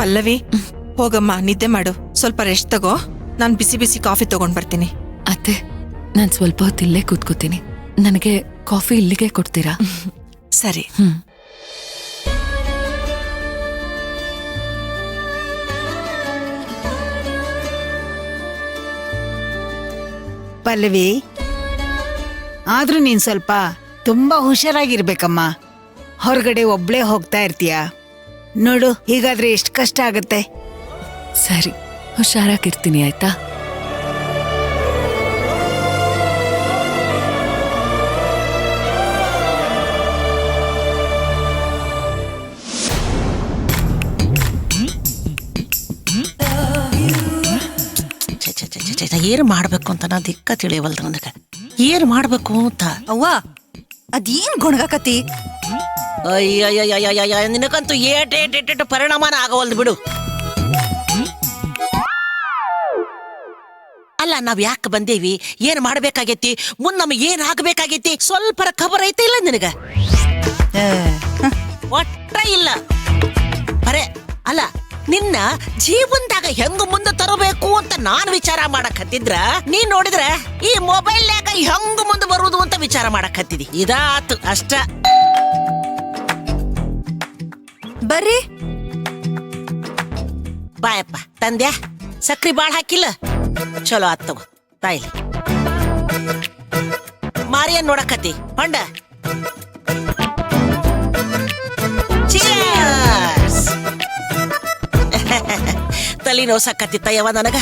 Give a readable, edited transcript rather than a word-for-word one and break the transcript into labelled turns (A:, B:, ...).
A: ಪಲ್ಲವಿ ಹೋಗಮ್ಮ, ನಿದ್ದೆ ಮಾಡು. ಸ್ವಲ್ಪ ರೆಸ್ಟ್ ತಗೋ. ನಾನು ಬಿಸಿ ಬಿಸಿ ಕಾಫಿ ತಗೊಂಡ್ ಬರ್ತೀನಿ.
B: ಅತ್ತೆ, ನಾನ್ ಸ್ವಲ್ಪ ಹೊತ್ತು ಇಲ್ಲೇ ಕೂತ್ಕೋತೀನಿ. ನನಗೆ ಕಾಫಿ ಇಲ್ಲಿಗೆ ಕೊಡ್ತೀರಾ?
A: ಸರಿ.
C: ಪಲ್ಲವಿ, ಆದ್ರೂ ನೀನ್ ಸ್ವಲ್ಪ ತುಂಬಾ ಹುಷಾರಾಗಿರ್ಬೇಕಮ್ಮ. ಹೊರಗಡೆ ಒಬ್ಳೇ ಹೋಗ್ತಾ ಇರ್ತೀಯ ನೋಡು, ಹೀಗಾದ್ರೆ ಎಷ್ಟು ಕಷ್ಟ ಆಗತ್ತೆ.
B: ಸರಿ, ಹುಷಾರಾಗಿರ್ತೀನಿ ಆಯ್ತಾ?
D: ಏನ್ ಮಾಡ್ಬೇಕು ಅಂತ ನಾ ದಿಕ್ಕ ತಿಳಿಯವಲ್ದು ನನಗ. ಏನ್ ಮಾಡ್ಬೇಕು ಅಂತ.
E: ಅವ್ವ, ಅದೇನ್ ಗುಣಗಾಕತಿ?
D: ಅಯ್ಯಯ್ಯಯ್ಯಯ್ಯ, ನಿನಗಂತೂ ಏಟೇಟೇಟೇಟು ಪರಿಣಾಮನ ಆಗವಲ್ದು ಬಿಡು. ಅಲ್ಲ, ನಾವ್ ಯಾಕೆ ಬಂದೇವಿ, ಏನ್ ಮಾಡ್ಬೇಕಾಗೈತಿ, ಮುಂದ್ ನಮಗ್ ಏನ್ ಆಗ್ಬೇಕಾಗೈತಿ, ಸ್ವಲ್ಪ ಖಬರ್ ಐತಿ ಇಲ್ಲ ನಿನಗ? ಒಟ್ಟ ಇಲ್ಲ ಬರೇ. ಅಲ್ಲ, ನಿನ್ನ ಜೀವನದಾಗ ಹೆಂಗ ಮುಂದೆ ತರಬೇಕು ಅಂತ ನಾನ್ ವಿಚಾರ ಮಾಡಕ್ ಹತ್ತಿದ್ರ, ನೀನ್ ನೋಡಿದ್ರ ಈ ಮೊಬೈಲ್ನಾಗ ಹೆಂಗ ಮುಂದೆ ಬರುವುದು ಅಂತ ವಿಚಾರ ಮಾಡಕ್ ಹತ್ತಿದಿ. ಇದಾತು ಅಷ್ಟ.
E: ಬರ್ರಿ.
D: ಬಾಯಪ್ಪ ತಂದ್ಯಾ? ಸಕ್ರಿ ಬಾಳ್ ಹಾಕಿಲ್ಲ? ಚಲೋ ಆತ್ ತಾಯಿಲಿ. ಮಾರಿಯನ್ ನೋಡಕತ್ತಿ ಹೊಂಡ. ತಲಿ ನೋವು ಸಾಕತ್ತಿತ್ತ ಯವ ನನಗ.